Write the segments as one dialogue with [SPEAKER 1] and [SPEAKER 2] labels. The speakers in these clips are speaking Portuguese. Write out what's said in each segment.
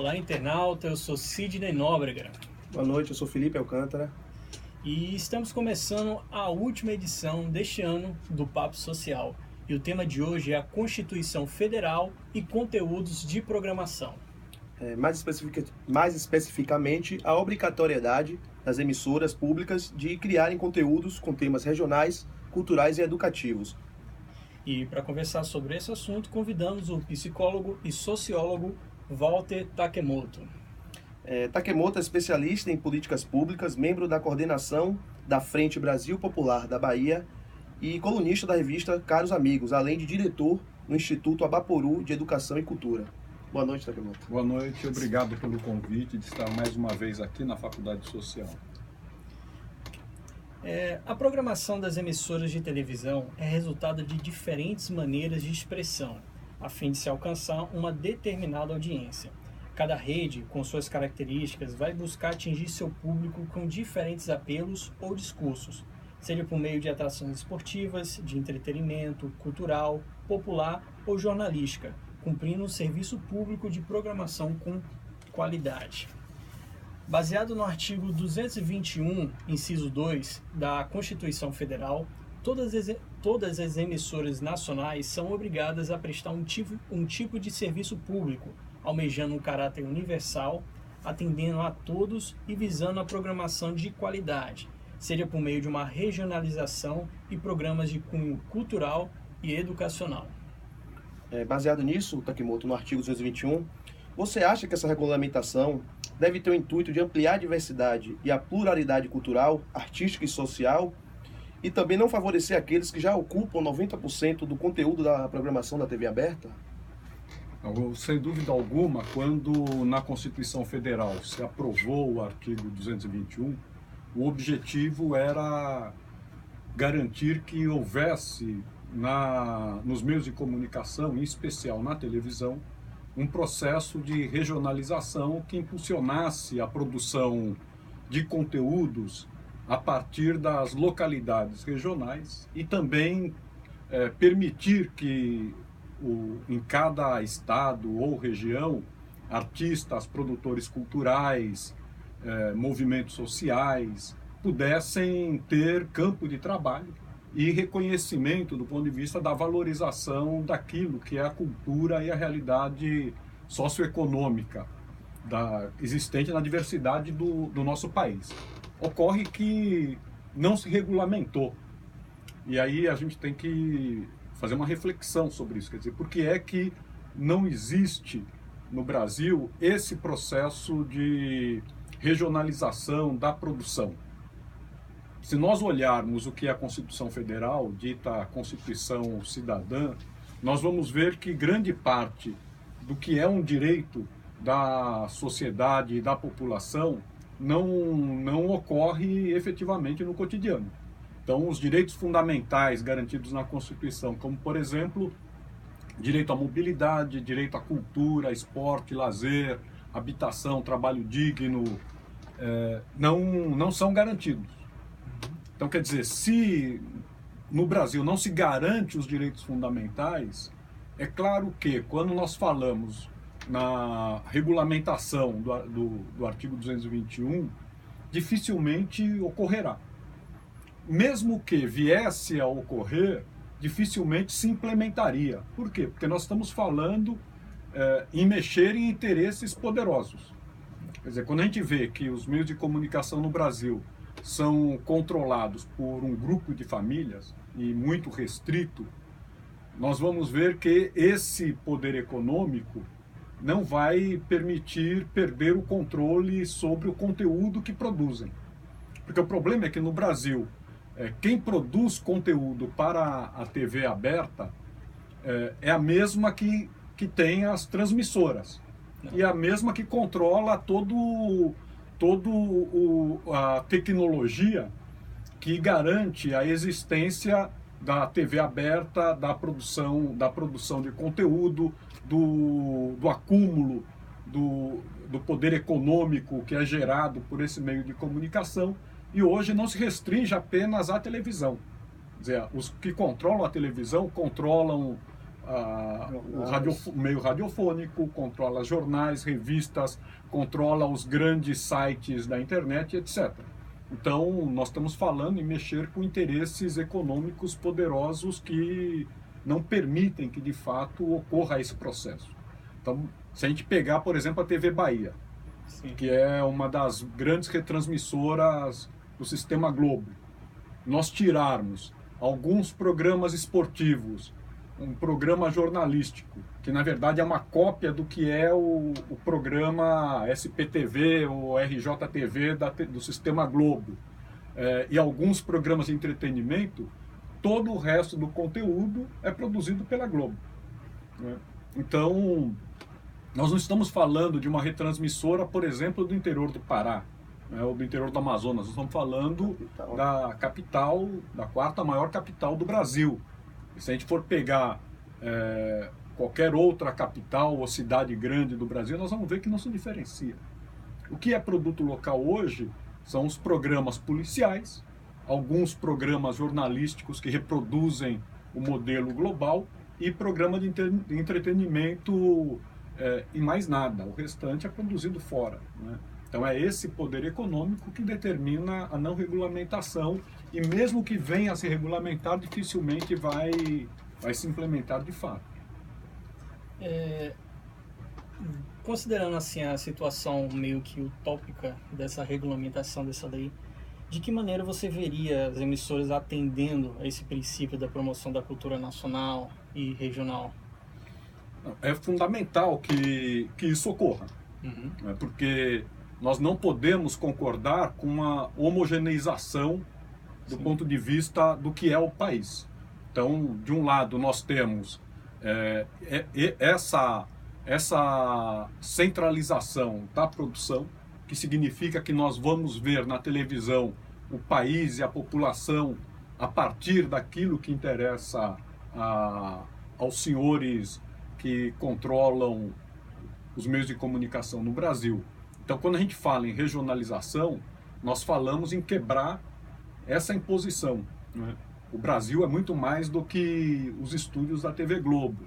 [SPEAKER 1] Olá, internauta, eu sou Sidney Nóbrega.
[SPEAKER 2] Boa noite, eu sou Felipe Alcântara.
[SPEAKER 1] E estamos começando a última edição deste ano do Papo Social. E o tema de hoje é a Constituição Federal e conteúdos de programação.
[SPEAKER 2] Mais especificamente, a obrigatoriedade das emissoras públicas de criarem conteúdos com temas regionais, culturais e educativos.
[SPEAKER 1] E para conversar sobre esse assunto, convidamos o psicólogo e sociólogo Walter Takemoto.
[SPEAKER 2] Takemoto é especialista em políticas públicas, membro da coordenação da Frente Brasil Popular da Bahia e colunista da revista Caros Amigos, além de diretor no Instituto Abaporu de Educação e Cultura. Boa noite, Takemoto.
[SPEAKER 3] Boa noite, obrigado pelo convite de estar mais uma vez aqui na Faculdade Social.
[SPEAKER 1] A programação das emissoras de televisão é resultado de diferentes maneiras de expressão, a fim de se alcançar uma determinada audiência. Cada rede, com suas características, vai buscar atingir seu público com diferentes apelos ou discursos, seja por meio de atrações esportivas, de entretenimento, cultural, popular ou jornalística, cumprindo um serviço público de programação com qualidade. Baseado no artigo 221, inciso 2, da Constituição Federal, todas as emissoras nacionais são obrigadas a prestar um tipo de serviço público, almejando um caráter universal, atendendo a todos e visando a programação de qualidade, seja por meio de uma regionalização e programas de cunho cultural e educacional.
[SPEAKER 2] Baseado nisso, Takemoto, no artigo 221, você acha que essa regulamentação deve ter o intuito de ampliar a diversidade e a pluralidade cultural, artística e social, e também não favorecer aqueles que já ocupam 90% do conteúdo da programação da TV aberta?
[SPEAKER 3] Sem dúvida alguma, quando na Constituição Federal se aprovou o artigo 221, o objetivo era garantir que houvesse nos meios de comunicação, em especial na televisão, um processo de regionalização que impulsionasse a produção de conteúdos a partir das localidades regionais e também permitir que em cada estado ou região, artistas, produtores culturais, movimentos sociais, pudessem ter campo de trabalho e reconhecimento do ponto de vista da valorização daquilo que é a cultura e a realidade socioeconômica existente na diversidade do nosso país. Ocorre que não se regulamentou. E aí a gente tem que fazer uma reflexão sobre isso. Quer dizer, por que é que não existe no Brasil esse processo de regionalização da produção? Se nós olharmos o que é a Constituição Federal, dita Constituição Cidadã, nós vamos ver que grande parte do que é um direito da sociedade e da população não ocorre efetivamente no cotidiano. Então, os direitos fundamentais garantidos na Constituição, como, por exemplo, direito à mobilidade, direito à cultura, esporte, lazer, habitação, trabalho digno, não são garantidos. Então, quer dizer, se no Brasil não se garante os direitos fundamentais, é claro que quando nós falamos na regulamentação do artigo 221, dificilmente ocorrerá. Mesmo que viesse a ocorrer, dificilmente se implementaria. Por quê? Porque nós estamos falando em mexer em interesses poderosos. Quer dizer, quando a gente vê que os meios de comunicação no Brasil são controlados por um grupo de famílias e muito restrito, nós vamos ver que esse poder econômico não vai permitir perder o controle sobre o conteúdo que produzem. Porque o problema é que no Brasil, quem produz conteúdo para a TV aberta é a mesma que tem as transmissoras. E é a mesma que controla a tecnologia que garante a existência da TV aberta, da produção de conteúdo, do acúmulo do poder econômico que é gerado por esse meio de comunicação, e hoje não se restringe apenas à televisão. Quer dizer, os que controlam a televisão controlam o meio radiofônico, controla jornais, revistas, controla os grandes sites da internet, etc. Então, nós estamos falando em mexer com interesses econômicos poderosos que não permitem que, de fato, ocorra esse processo. Então, se a gente pegar, por exemplo, a TV Bahia,
[SPEAKER 1] Sim.
[SPEAKER 3] que é uma das grandes retransmissoras do Sistema Globo, nós tirarmos alguns programas esportivos, um programa jornalístico, que na verdade é uma cópia do que é o programa SPTV ou RJTV do Sistema Globo, e alguns programas de entretenimento, todo o resto do conteúdo é produzido pela Globo, né? Então, nós não estamos falando de uma retransmissora, por exemplo, do interior do Pará, né, ou do interior do Amazonas. Nós estamos falando da capital, da quarta maior capital do Brasil. E se a gente for pegar qualquer outra capital ou cidade grande do Brasil, nós vamos ver que não se diferencia. O que é produto local hoje são os programas policiais, alguns programas jornalísticos que reproduzem o modelo global e programa de entretenimento e mais nada. O restante é produzido fora, né? Então é esse poder econômico que determina a não regulamentação, e mesmo que venha a se regulamentar, dificilmente vai se implementar de fato.
[SPEAKER 1] Considerando assim a situação meio que utópica dessa regulamentação dessa lei, de que maneira você veria as emissoras atendendo a esse princípio da promoção da cultura nacional e regional?
[SPEAKER 3] É fundamental que isso ocorra, né? Porque nós não podemos concordar com uma homogeneização do
[SPEAKER 1] Sim.
[SPEAKER 3] ponto de vista do que é o país. Então, de um lado, nós temos essa centralização da produção, que significa que nós vamos ver na televisão o país e a população a partir daquilo que interessa aos senhores que controlam os meios de comunicação no Brasil. Então, quando a gente fala em regionalização, nós falamos em quebrar essa imposição, né? O Brasil é muito mais do que os estúdios da TV Globo.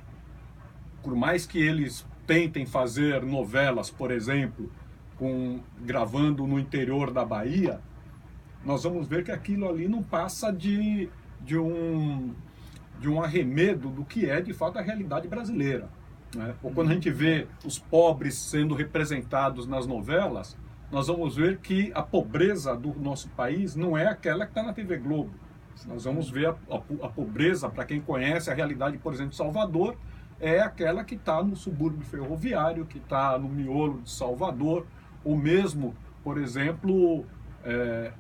[SPEAKER 3] Por mais que eles tentem fazer novelas, por exemplo, gravando no interior da Bahia, nós vamos ver que aquilo ali não passa de um arremedo do que é de fato a realidade brasileira, né? Ou quando a gente vê os pobres sendo representados nas novelas, nós vamos ver que a pobreza do nosso país não é aquela que está na TV Globo. Nós vamos ver a pobreza, para quem conhece a realidade, por exemplo, de Salvador, é aquela que está no subúrbio ferroviário, que está no miolo de Salvador, ou mesmo, por exemplo,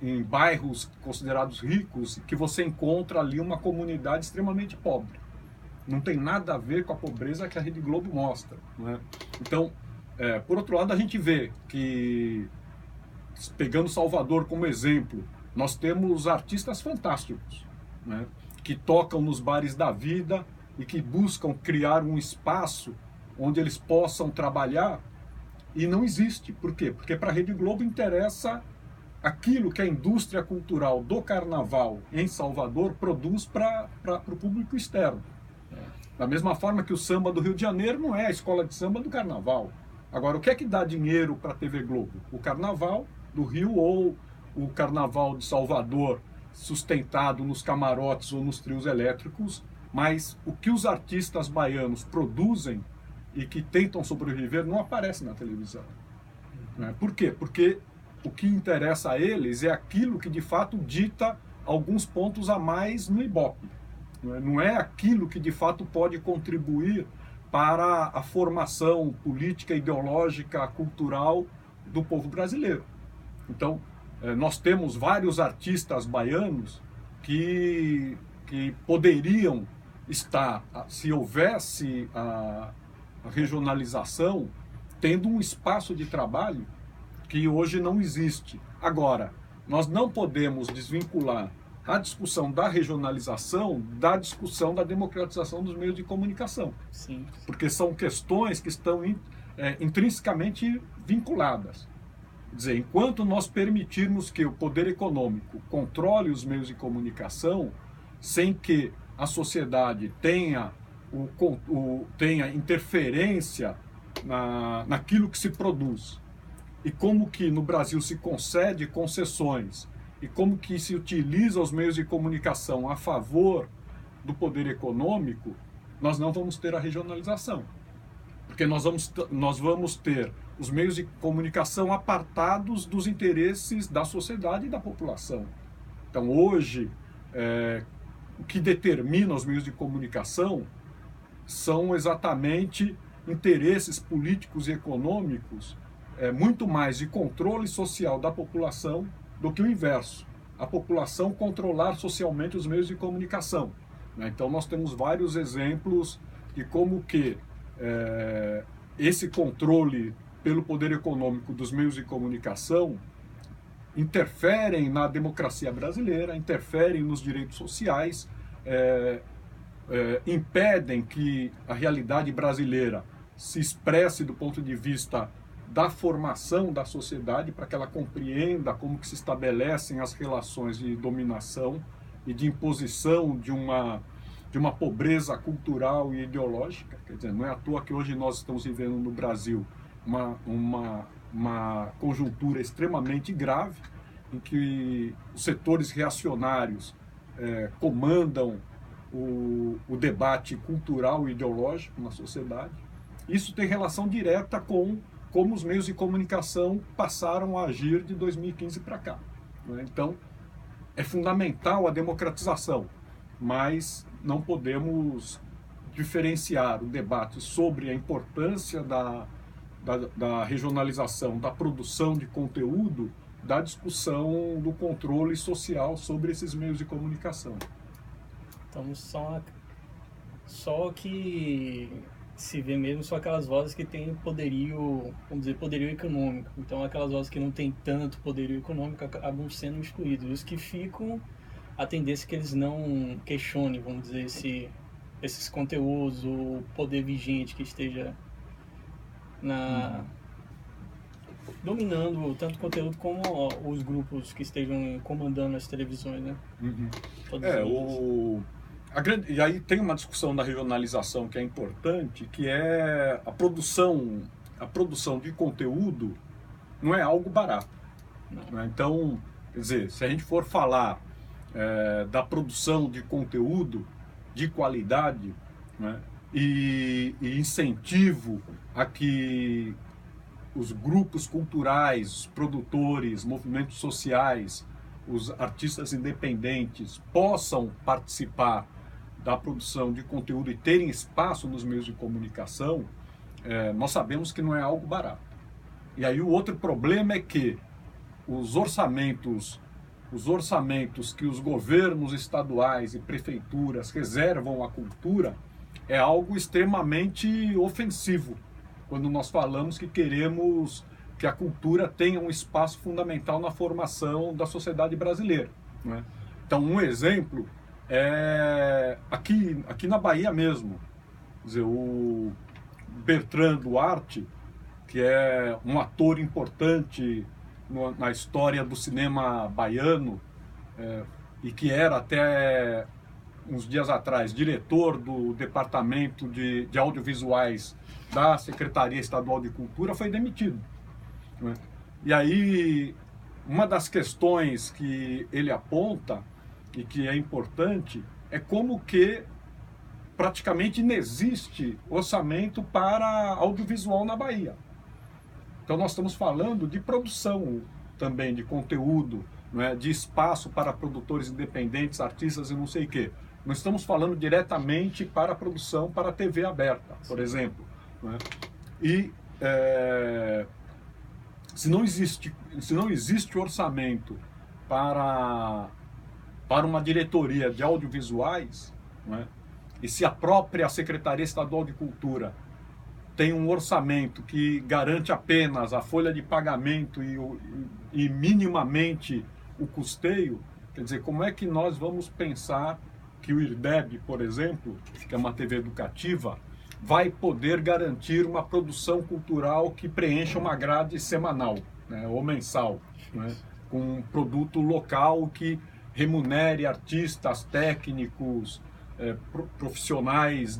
[SPEAKER 3] em bairros considerados ricos, que você encontra ali uma comunidade extremamente pobre. Não tem nada a ver com a pobreza que a Rede Globo mostra, né? Então, por outro lado, a gente vê que, pegando Salvador como exemplo, nós temos artistas fantásticos, né, que tocam nos bares da vida e que buscam criar um espaço onde eles possam trabalhar, e não existe. Por quê? Porque para a Rede Globo interessa aquilo que a indústria cultural do carnaval em Salvador produz para o público externo. Da mesma forma que o samba do Rio de Janeiro não é a escola de samba do carnaval. Agora, o que é que dá dinheiro para a TV Globo? O carnaval do Rio ou o carnaval de Salvador, sustentado nos camarotes ou nos trios elétricos, mas o que os artistas baianos produzem e que tentam sobreviver não aparece na televisão, né? Por quê? Porque o que interessa a eles é aquilo que de fato dita alguns pontos a mais no Ibope. Não é aquilo que de fato pode contribuir para a formação política, ideológica, cultural do povo brasileiro. Então, nós temos vários artistas baianos que poderiam estar, se houvesse a regionalização, tendo um espaço de trabalho que hoje não existe. Agora, nós não podemos desvincular a discussão da regionalização da discussão da democratização dos meios de comunicação.
[SPEAKER 1] Sim.
[SPEAKER 3] Porque são questões que estão intrinsecamente vinculadas. Quer dizer, enquanto nós permitirmos que o poder econômico controle os meios de comunicação, sem que a sociedade tenha tenha interferência naquilo que se produz. E como que no Brasil se concede concessões e como que se utiliza os meios de comunicação a favor do poder econômico, nós não vamos ter a regionalização. Porque nós vamos ter os meios de comunicação apartados dos interesses da sociedade e da população. Então, hoje, o que determina os meios de comunicação são exatamente interesses políticos e econômicos, muito mais de controle social da população do que o inverso. A população controlar socialmente os meios de comunicação. Então, nós temos vários exemplos de como que esse controle pelo poder econômico dos meios de comunicação interferem na democracia brasileira, interferem nos direitos sociais, impedem que a realidade brasileira se expresse do ponto de vista da formação da sociedade, para que ela compreenda como que se estabelecem as relações de dominação e de imposição de uma pobreza cultural e ideológica. Quer dizer, não é à toa que hoje nós estamos vivendo no Brasil uma conjuntura extremamente grave, em que os setores reacionários comandam o debate cultural e ideológico na sociedade. Isso tem relação direta com como os meios de comunicação passaram a agir de 2015 para cá. Então, é fundamental a democratização, mas não podemos diferenciar o debate sobre a importância da regionalização, da produção de conteúdo, da discussão do controle social sobre esses meios de comunicação.
[SPEAKER 1] Então, só que se vê mesmo só aquelas vozes que têm poderio, vamos dizer, poderio econômico. Então, aquelas vozes que não têm tanto poderio econômico acabam sendo excluídas. Os que ficam, a tendência é que eles não questionem, vamos dizer, esses conteúdos, o poder vigente que esteja dominando tanto o conteúdo como os grupos que estejam comandando as televisões, né?
[SPEAKER 3] E aí tem uma discussão da regionalização que é importante, que é a produção de conteúdo não é algo barato. Né? Então, quer dizer, se a gente for falar da produção de conteúdo de qualidade, né? e incentivo a que os grupos culturais, os produtores, movimentos sociais, os artistas independentes possam participar da produção de conteúdo e terem espaço nos meios de comunicação, nós sabemos que não é algo barato. E aí o outro problema é que os orçamentos que os governos estaduais e prefeituras reservam à cultura é algo extremamente ofensivo, quando nós falamos que queremos que a cultura tenha um espaço fundamental na formação da sociedade brasileira. Né? Então, um exemplo é aqui na Bahia mesmo. Quer dizer, o Bertrand Duarte, que é um ator importante na história do cinema baiano, e que era até uns dias atrás diretor do Departamento de Audiovisuais da Secretaria Estadual de Cultura, foi demitido. Né? E aí, uma das questões que ele aponta, e que é importante, é como que praticamente não existe orçamento para audiovisual na Bahia. Então nós estamos falando de produção também, de conteúdo, né, de espaço para produtores independentes, artistas e não sei o quê. Nós estamos falando diretamente para a produção para a TV aberta, por exemplo. Né? E se não existe orçamento para uma diretoria de audiovisuais, né? E se a própria Secretaria Estadual de Cultura tem um orçamento que garante apenas a folha de pagamento e minimamente o custeio, quer dizer, como é que nós vamos pensar que o IRDEB, por exemplo, que é uma TV educativa, vai poder garantir uma produção cultural que preencha uma grade semanal, né, ou mensal, né, com um produto local que remunere artistas, técnicos, profissionais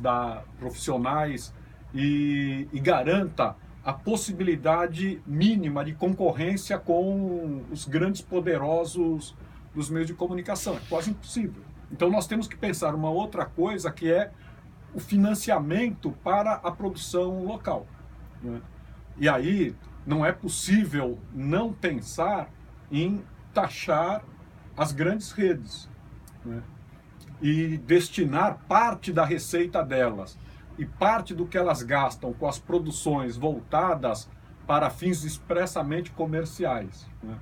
[SPEAKER 3] e garanta a possibilidade mínima de concorrência com os grandes poderosos dos meios de comunicação. É quase impossível. Então nós temos que pensar uma outra coisa, que é o financiamento para a produção local, né? E aí não é possível não pensar em taxar as grandes redes, né? E destinar parte da receita delas e parte do que elas gastam com as produções voltadas para fins expressamente comerciais, né?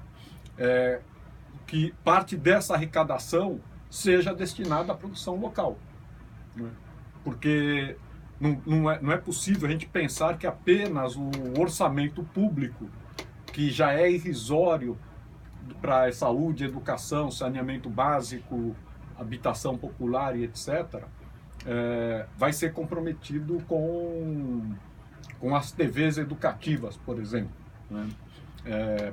[SPEAKER 3] Que parte dessa arrecadação seja destinada à produção local, né? Porque não é possível a gente pensar que apenas o orçamento público, que já é irrisório para saúde, educação, saneamento básico, habitação popular e etc., vai ser comprometido com as TVs educativas, por exemplo, né?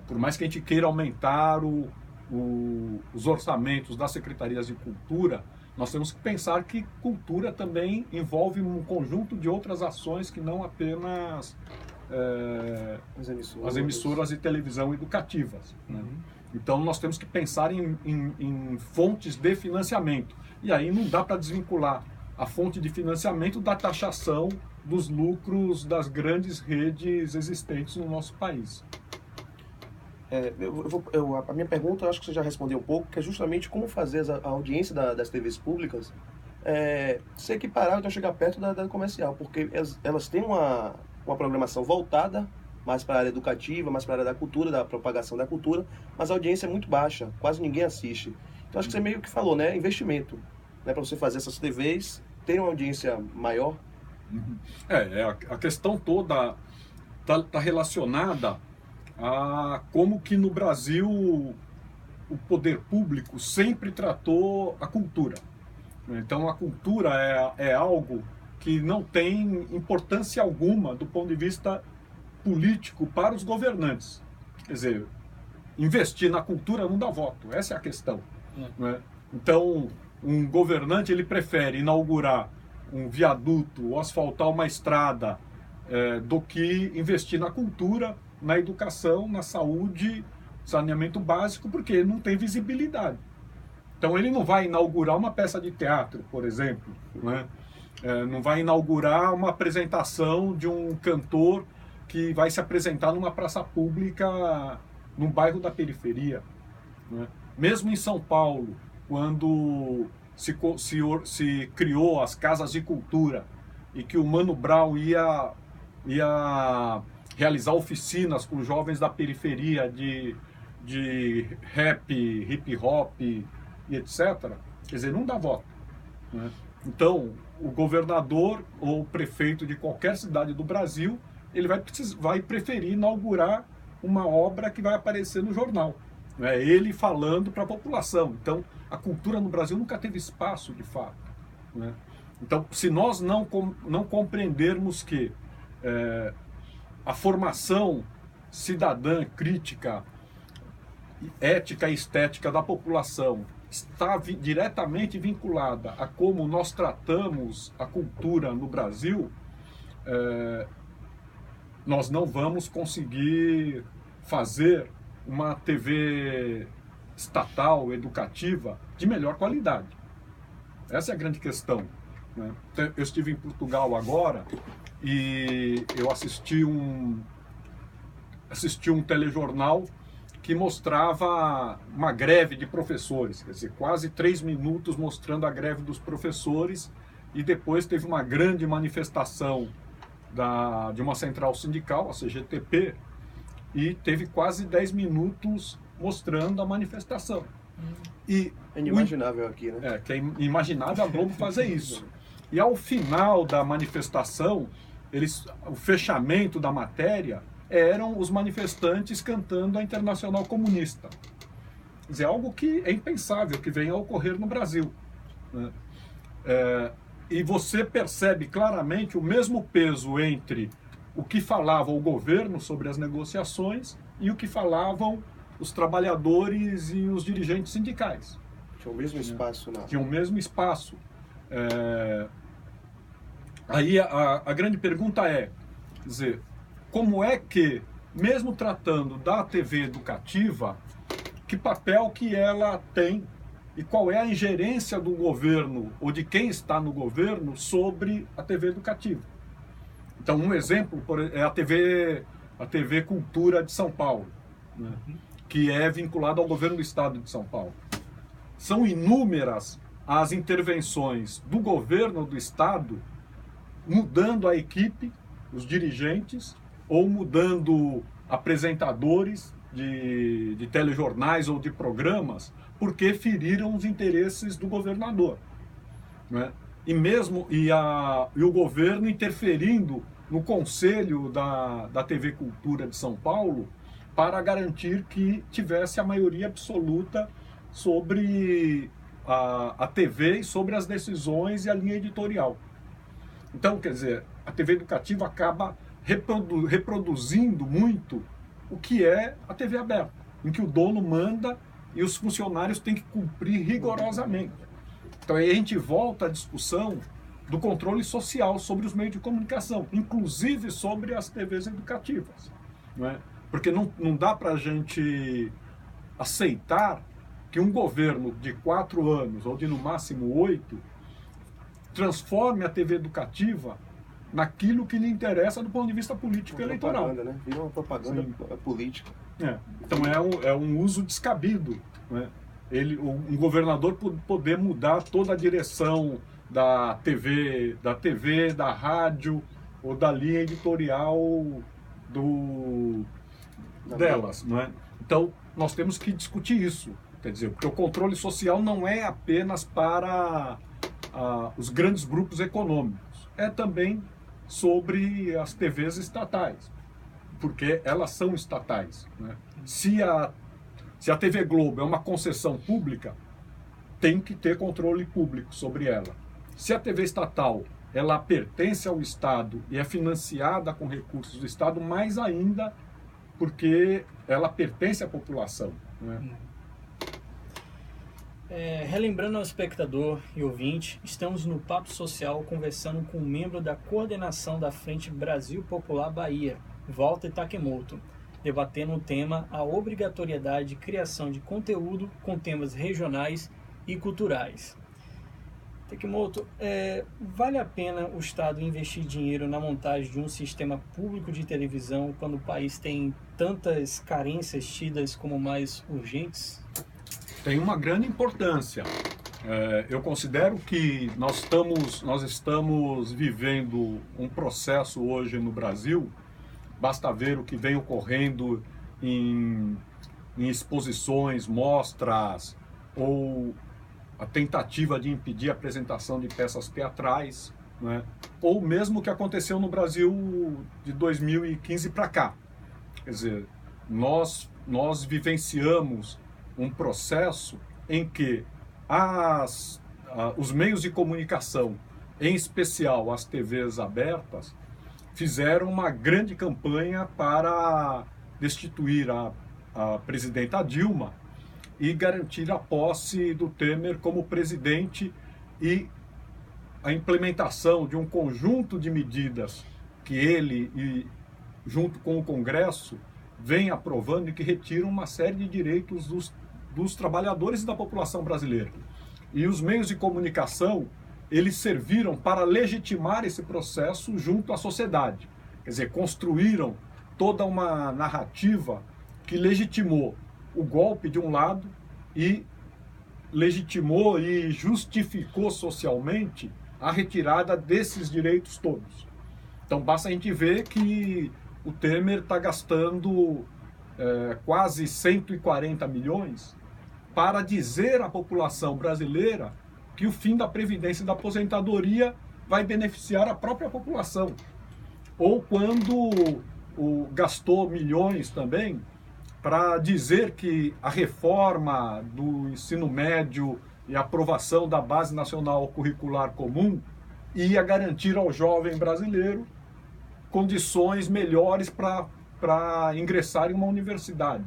[SPEAKER 3] Por mais que a gente queira aumentar os orçamentos das secretarias de cultura, nós temos que pensar que cultura também envolve um conjunto de outras ações que não apenas as emissoras de televisão educativas, né? Então nós temos que pensar em fontes de financiamento. E aí não dá para desvincular a fonte de financiamento da taxação dos lucros das redes existentes no nosso país.
[SPEAKER 2] A minha pergunta, eu acho que você já respondeu um pouco, que é justamente como fazer a audiência das TVs públicas se equiparar, então chegar perto da comercial, porque elas têm uma programação voltada mais para a área educativa, mais para a área da cultura, da propagação da cultura, mas a audiência é muito baixa, quase ninguém assiste. Então acho que você meio que falou, né? Investimento, né? Para você fazer essas TVs, ter uma audiência maior.
[SPEAKER 3] A questão toda está relacionada a como que no Brasil o poder público sempre tratou a cultura. Então a cultura é algo que não tem importância alguma do ponto de vista político para os governantes. Quer dizer, investir na cultura não dá voto, essa é a questão, né? Então um governante ele prefere inaugurar um viaduto ou asfaltar uma estrada do que investir na cultura, na educação, na saúde, saneamento básico, porque não tem visibilidade. Então ele não vai inaugurar uma peça de teatro, por exemplo, né? Não vai inaugurar uma apresentação de um cantor que vai se apresentar numa praça pública num bairro da periferia, né? Mesmo em São Paulo, quando se criou as casas de cultura e que o Mano Brown ia realizar oficinas com jovens da periferia de rap, hip hop e etc., quer dizer, não dá voto, né? Então, o governador ou o prefeito de qualquer cidade do Brasil, ele vai preferir inaugurar uma obra que vai aparecer no jornal, né? Ele falando para a população. Então, a cultura no Brasil nunca teve espaço, de fato, né? Então, se nós não compreendermos que a formação cidadã, crítica, ética e estética da população está diretamente vinculada a como nós tratamos a cultura no Brasil, nós não vamos conseguir fazer uma TV estatal, educativa, de melhor qualidade. Essa é a grande questão, né? Eu estive em Portugal agora e eu assisti um telejornal que mostrava uma greve de professores, quer dizer, quase 3 minutos mostrando a greve dos professores, e depois teve uma grande manifestação de uma central sindical, a CGTP, e teve quase 10 minutos mostrando a manifestação. E
[SPEAKER 2] é inimaginável aqui, né?
[SPEAKER 3] Que é inimaginável a Globo fazer isso. E ao final da manifestação, o fechamento da matéria eram os manifestantes cantando a Internacional Comunista. Quer dizer, algo que é impensável que venha a ocorrer no Brasil, né? E você percebe claramente o mesmo peso entre o que falava o governo sobre as negociações e o que falavam os trabalhadores e os dirigentes sindicais.
[SPEAKER 2] Tinha o mesmo espaço, né?
[SPEAKER 3] Tinha o mesmo espaço. Aí a grande pergunta é, quer dizer, como é que, mesmo tratando da TV educativa, que papel que ela tem e qual é a ingerência do governo ou de quem está no governo sobre a TV educativa? Então, um exemplo é a TV Cultura de São Paulo, né, que é vinculada ao governo do estado de São Paulo. São inúmeras as intervenções do governo do estado mudando a equipe, os dirigentes, ou mudando apresentadores de telejornais ou de programas, porque feriram os interesses do governador, né? E o governo interferindo no conselho da TV Cultura de São Paulo para garantir que tivesse a maioria absoluta sobre a TV e sobre as decisões e a linha editorial. Então, quer dizer, a TV educativa acaba reproduzindo muito o que é a TV aberta, em que o dono manda e os funcionários têm que cumprir rigorosamente. Então aí a gente volta à discussão do controle social sobre os meios de comunicação, inclusive sobre as TVs educativas, não é? Porque não dá para a gente aceitar que um governo de 4 anos, ou de no máximo 8, transforme a TV educativa naquilo que lhe interessa do ponto de vista político e eleitoral.
[SPEAKER 2] Né? Vira uma propaganda política.
[SPEAKER 3] Então é um uso descabido, né? Um governador poder mudar toda a direção da TV, da rádio ou da linha editorial delas, não é? Então nós temos que discutir isso, quer dizer, porque o controle social não é apenas para os grandes grupos econômicos, é também sobre as TVs estatais, porque elas são estatais, né? Se a TV Globo é uma concessão pública, tem que ter controle público sobre ela. Se a TV estatal ela pertence ao Estado e é financiada com recursos do Estado, mais ainda porque ela pertence à população, né?
[SPEAKER 1] Relembrando ao espectador e ouvinte, estamos no Papo Social conversando com um membro da coordenação da Frente Brasil Popular Bahia, Walter Takemoto, debatendo o tema a obrigatoriedade de criação de conteúdo com temas regionais e culturais. Takemoto, vale a pena o Estado investir dinheiro na montagem de um sistema público de televisão quando o país tem tantas carências tidas como mais urgentes?
[SPEAKER 3] Tem uma grande importância. Eu considero que nós estamos vivendo um processo hoje no Brasil, basta ver o que vem ocorrendo em exposições, mostras, ou a tentativa de impedir a apresentação de peças teatrais, né? Ou mesmo o que aconteceu no Brasil de 2015 para cá. Quer dizer, nós vivenciamos um processo em que os meios de comunicação, em especial as TVs abertas, fizeram uma grande campanha para destituir a presidenta Dilma e garantir a posse do Temer como presidente e a implementação de um conjunto de medidas que ele, junto com o Congresso, vem aprovando e que retiram uma série de direitos dos trabalhadores e da população brasileira. E os meios de comunicação, eles serviram para legitimar esse processo junto à sociedade. Quer dizer, construíram toda uma narrativa que legitimou o golpe de um lado e legitimou e justificou socialmente a retirada desses direitos todos. Então basta a gente ver que o Temer está gastando quase 140 milhões para dizer à população brasileira que o fim da Previdência e da aposentadoria vai beneficiar a própria população. Ou quando gastou milhões também para dizer que a reforma do ensino médio e a aprovação da Base Nacional Curricular Comum ia garantir ao jovem brasileiro condições melhores para ingressar em uma universidade.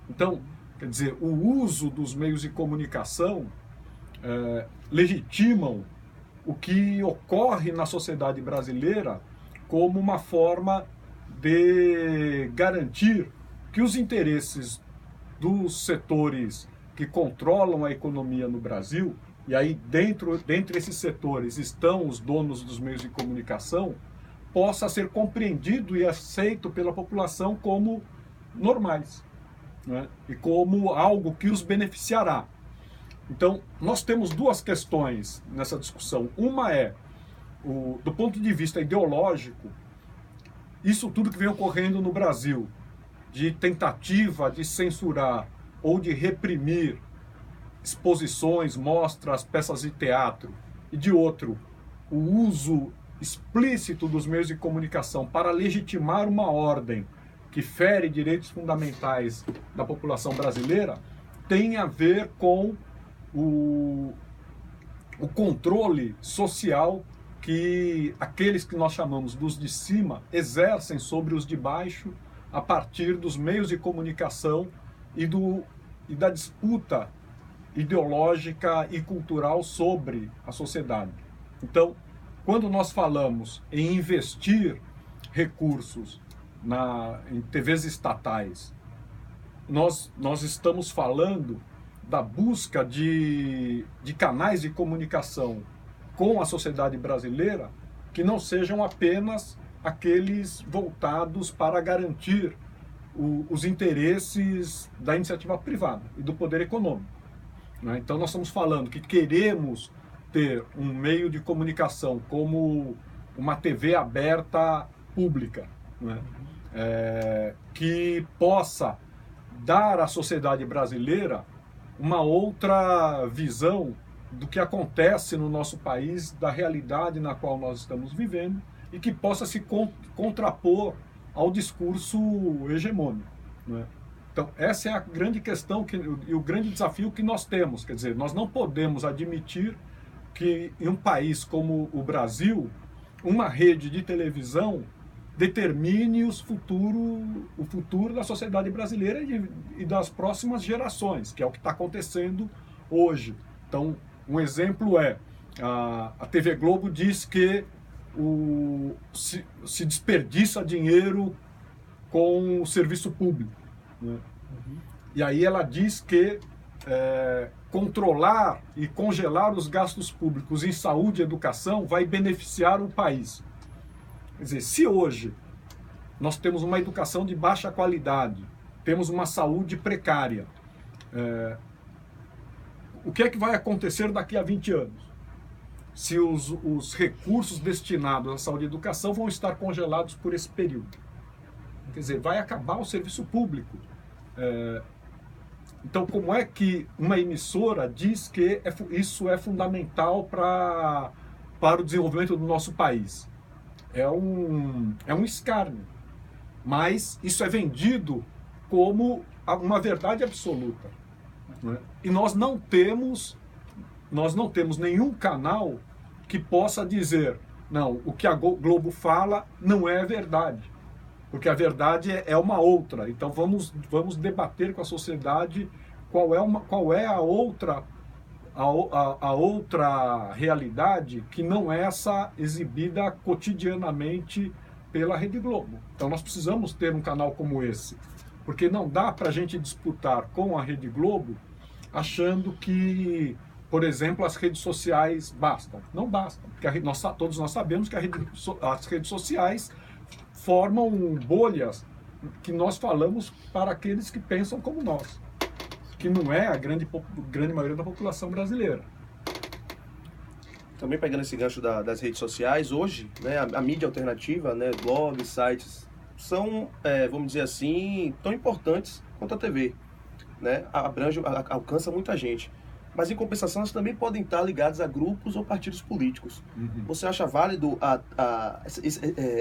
[SPEAKER 3] Então, quer dizer, o uso dos meios de comunicação legitimam o que ocorre na sociedade brasileira como uma forma de garantir que os interesses dos setores que controlam a economia no Brasil, e aí dentre esses setores estão os donos dos meios de comunicação, possa ser compreendido e aceito pela população como normais, né? E como algo que os beneficiará. Então, nós temos duas questões nessa discussão. Uma é, do ponto de vista ideológico, isso tudo que vem ocorrendo no Brasil, de tentativa de censurar ou de reprimir exposições, mostras, peças de teatro, e de outro, o uso explícito dos meios de comunicação para legitimar uma ordem que fere direitos fundamentais da população brasileira, tem a ver com o controle social que aqueles que nós chamamos dos de cima exercem sobre os de baixo a partir dos meios de comunicação e da disputa ideológica e cultural sobre a sociedade. Então, quando nós falamos em investir recursos em TVs estatais, nós estamos falando da busca de canais de comunicação com a sociedade brasileira que não sejam apenas aqueles voltados para garantir os interesses da iniciativa privada e do poder econômico, né? Então nós estamos falando que queremos ter um meio de comunicação como uma TV aberta pública, né? Que possa dar à sociedade brasileira uma outra visão do que acontece no nosso país, da realidade na qual nós estamos vivendo, e que possa se contrapor ao discurso hegemônico, né? Então, essa é a grande questão e o grande desafio que nós temos. Quer dizer, nós não podemos admitir que em um país como o Brasil, uma rede de televisão determine o futuro da sociedade brasileira e das próximas gerações, que é o que está acontecendo hoje. Então, um exemplo é, a TV Globo diz que se desperdiça dinheiro com o serviço público, né? E aí ela diz que controlar e congelar os gastos públicos em saúde e educação vai beneficiar o país. Quer dizer, se hoje nós temos uma educação de baixa qualidade, temos uma saúde precária, o que é que vai acontecer daqui a 20 anos? Se os recursos destinados à saúde e educação vão estar congelados por esse período. Quer dizer, vai acabar o serviço público. Então, como é que uma emissora diz que isso é fundamental para o desenvolvimento do nosso país? É um escárnio. Mas isso é vendido como uma verdade absoluta, né? E nós não temos nenhum canal que possa dizer, não, o que a Globo fala não é verdade, porque a verdade é uma outra. Então vamos debater com a sociedade qual é a outra realidade que não é essa exibida cotidianamente pela Rede Globo. Então nós precisamos ter um canal como esse, porque não dá para a gente disputar com a Rede Globo achando que, por exemplo, as redes sociais bastam. Não bastam, porque todos nós sabemos que as redes sociais formam bolhas que nós falamos para aqueles que pensam como nós, que não é a grande maioria da população brasileira.
[SPEAKER 2] Também pegando esse gancho das redes sociais, hoje, né, a mídia alternativa, né, blogs, sites, são, vamos dizer assim, tão importantes quanto a TV, né? Alcança muita gente. Mas, em compensação, elas também podem estar ligadas a grupos ou partidos políticos. Uhum. Você acha válido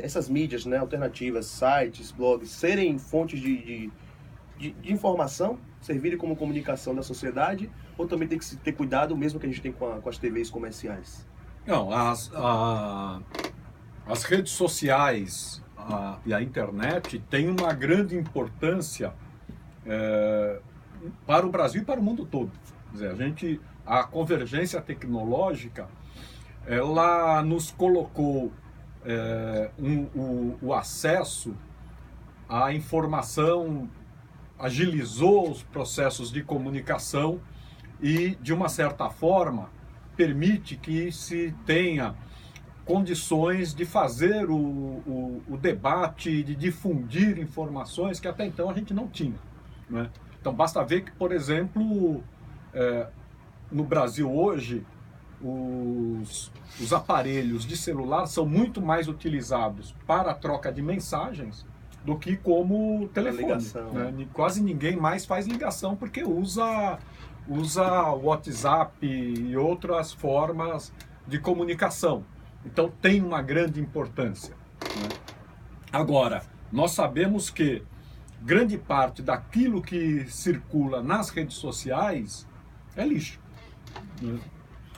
[SPEAKER 2] essas mídias, né, alternativas, sites, blogs, serem fontes de informação, servirem como comunicação da sociedade, ou também tem que se ter cuidado, mesmo que a gente tem com as TVs comerciais?
[SPEAKER 3] Não, as redes sociais e a internet têm uma grande importância para o Brasil e para o mundo todo. Quer dizer, a convergência tecnológica ela nos colocou o acesso à informação, agilizou os processos de comunicação e, de uma certa forma, permite que se tenha condições de fazer o debate, de difundir informações que até então a gente não tinha, né? Então, basta ver que, por exemplo, no Brasil hoje, os aparelhos de celular são muito mais utilizados para a troca de mensagens do que como telefone,
[SPEAKER 2] ligação,
[SPEAKER 3] né? Quase ninguém mais faz ligação porque usa o WhatsApp e outras formas de comunicação. Então tem uma grande importância, né? Agora, nós sabemos que grande parte daquilo que circula nas redes sociais é lixo, né?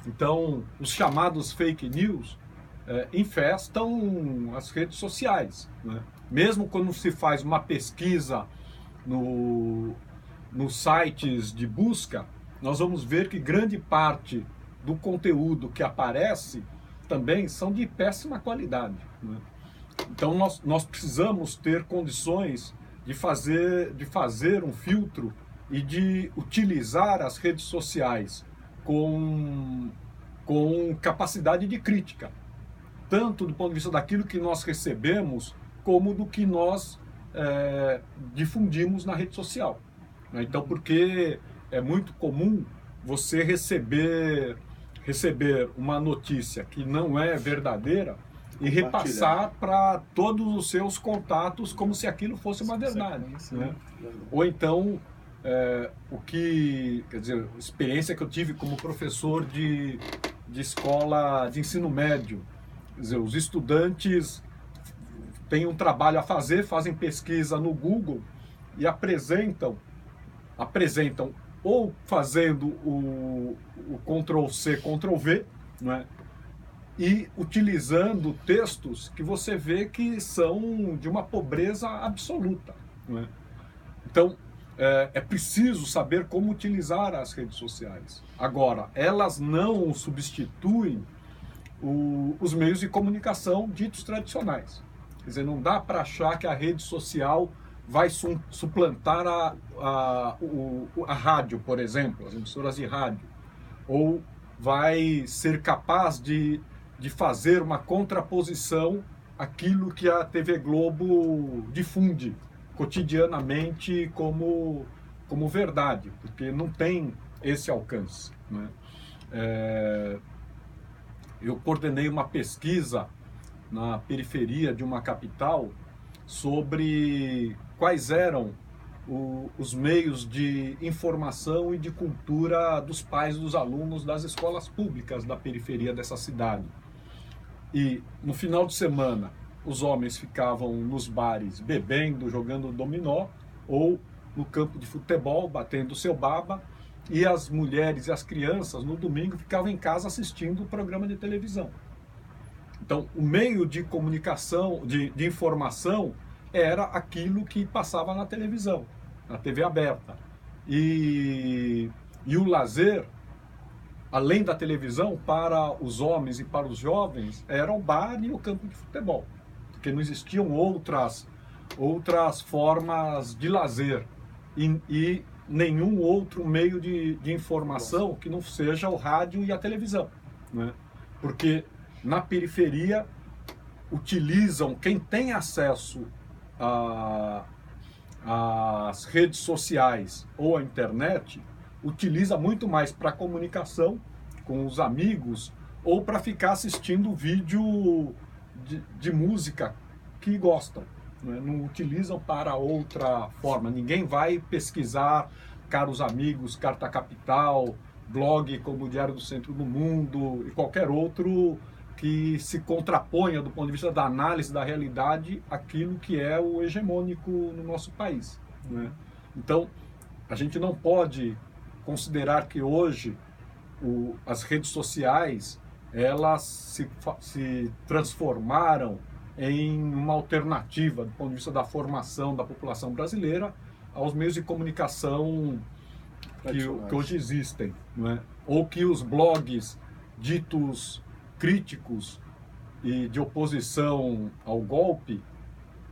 [SPEAKER 3] Então, os chamados fake news infestam as redes sociais, né? Mesmo quando se faz uma pesquisa nos sites de busca, nós vamos ver que grande parte do conteúdo que aparece também são de péssima qualidade, né? Então, nós precisamos ter condições de fazer um filtro e de utilizar as redes sociais com capacidade de crítica, tanto do ponto de vista daquilo que nós recebemos, como do que nós difundimos na rede social, né? Então, porque é muito comum você receber uma notícia que não é verdadeira e repassar para todos os seus contatos como se aquilo fosse uma verdade, né? Ou então, quer dizer, a experiência que eu tive como professor de escola de ensino médio, quer dizer, os estudantes têm um trabalho a fazer, fazem pesquisa no Google e apresentam ou fazendo o Ctrl+C, Ctrl+V, né? E utilizando textos que você vê que são de uma pobreza absoluta, né? Então, é preciso saber como utilizar as redes sociais. Agora, elas não substituem os meios de comunicação ditos tradicionais. Quer dizer, não dá para achar que a rede social vai suplantar a rádio, por exemplo, as emissoras de rádio, ou vai ser capaz de fazer uma contraposição àquilo que a TV Globo difunde cotidianamente como verdade, porque não tem esse alcance, né? Eu coordenei uma pesquisa na periferia de uma capital sobre quais eram os meios de informação e de cultura dos pais dos alunos das escolas públicas da periferia dessa cidade. E no final de semana, os homens ficavam nos bares bebendo, jogando dominó, ou no campo de futebol, batendo seu baba, e as mulheres e as crianças, no domingo, ficavam em casa assistindo o programa de televisão. Então, o meio de comunicação, de informação, era aquilo que passava na televisão, na TV aberta. E o lazer, além da televisão, para os homens e para os jovens, era o bar e o campo de futebol, porque não existiam outras formas de lazer e nenhum outro meio de informação que não seja o rádio e a televisão, né? Porque na periferia utilizam, quem tem acesso às redes sociais ou à internet, utiliza muito mais para comunicação com os amigos ou para ficar assistindo vídeo de música que gostam, né? Não utilizam para outra forma. Ninguém vai pesquisar Caros Amigos, Carta Capital, blog como o Diário do Centro do Mundo e qualquer outro que se contraponha do ponto de vista da análise da realidade aquilo que é o hegemônico no nosso país, né? Então, a gente não pode considerar que hoje as redes sociais elas se transformaram em uma alternativa do ponto de vista da formação da população brasileira aos meios de comunicação que hoje existem, não é? Ou que os blogs ditos críticos e de oposição ao golpe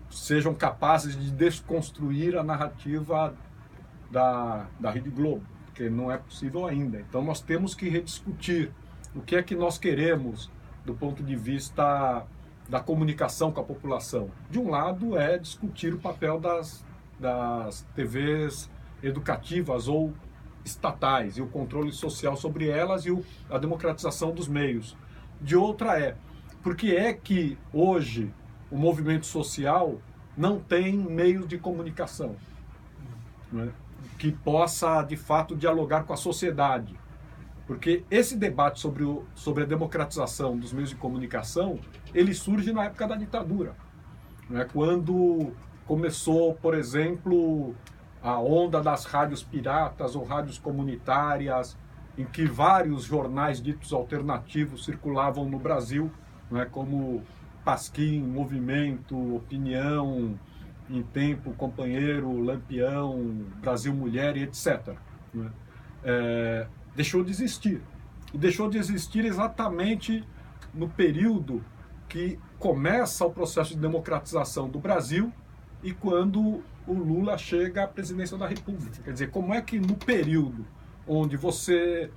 [SPEAKER 3] sejam capazes de desconstruir a narrativa da Rede Globo, porque não é possível ainda. Então nós temos que rediscutir o que é que nós queremos do ponto de vista da comunicação com a população. De um lado é discutir o papel das TVs educativas ou estatais e o controle social sobre elas e a democratização dos meios. De outra é, por que é que hoje o movimento social não tem meios de comunicação, né, que possa, de fato, dialogar com a sociedade? Porque esse debate sobre a democratização dos meios de comunicação, ele surge na época da ditadura, né, quando começou, por exemplo, a onda das rádios piratas ou rádios comunitárias, em que vários jornais ditos alternativos circulavam no Brasil, né, como Pasquim, Movimento, Opinião, Em Tempo, Companheiro, Lampião, Brasil Mulher e etc. Né? Deixou de existir. E deixou de existir exatamente no período que começa o processo de democratização do Brasil e quando o Lula chega à presidência da República. Quer dizer, como é que no período onde você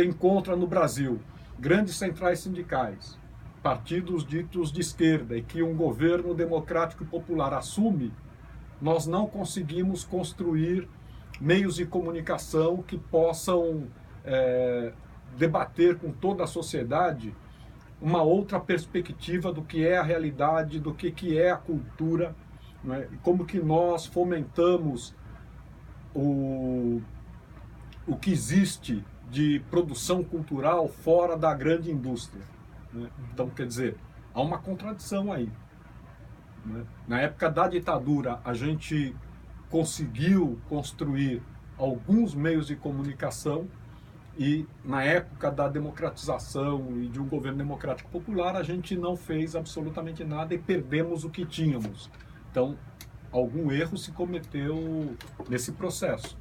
[SPEAKER 3] encontra no Brasil grandes centrais sindicais, partidos ditos de esquerda e que um governo democrático e popular assume, nós não conseguimos construir meios de comunicação que possam debater com toda a sociedade uma outra perspectiva do que é a realidade, do que é a cultura, né? E como que nós fomentamos o que existe de produção cultural fora da grande indústria. Né? Então, quer dizer, há uma contradição aí. Né? Na época da ditadura, a gente conseguiu construir alguns meios de comunicação e, na época da democratização e de um governo democrático popular, a gente não fez absolutamente nada e perdemos o que tínhamos. Então, algum erro se cometeu nesse processo.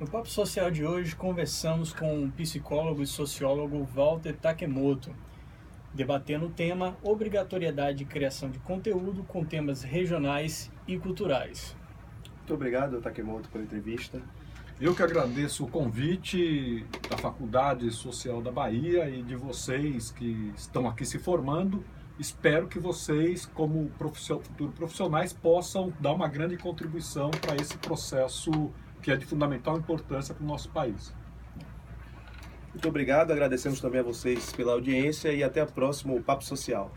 [SPEAKER 1] No Papo Social de hoje, conversamos com o psicólogo e sociólogo Walter Takemoto, debatendo o tema obrigatoriedade de criação de conteúdo com temas regionais e culturais.
[SPEAKER 2] Muito obrigado, Takemoto, pela entrevista.
[SPEAKER 3] Eu que agradeço o convite da Faculdade Social da Bahia e de vocês que estão aqui se formando. Espero que vocês, como futuros profissionais, possam dar uma grande contribuição para esse processo que é de fundamental importância para o nosso país.
[SPEAKER 2] Muito obrigado, agradecemos também a vocês pela audiência e até o próximo Papo Social.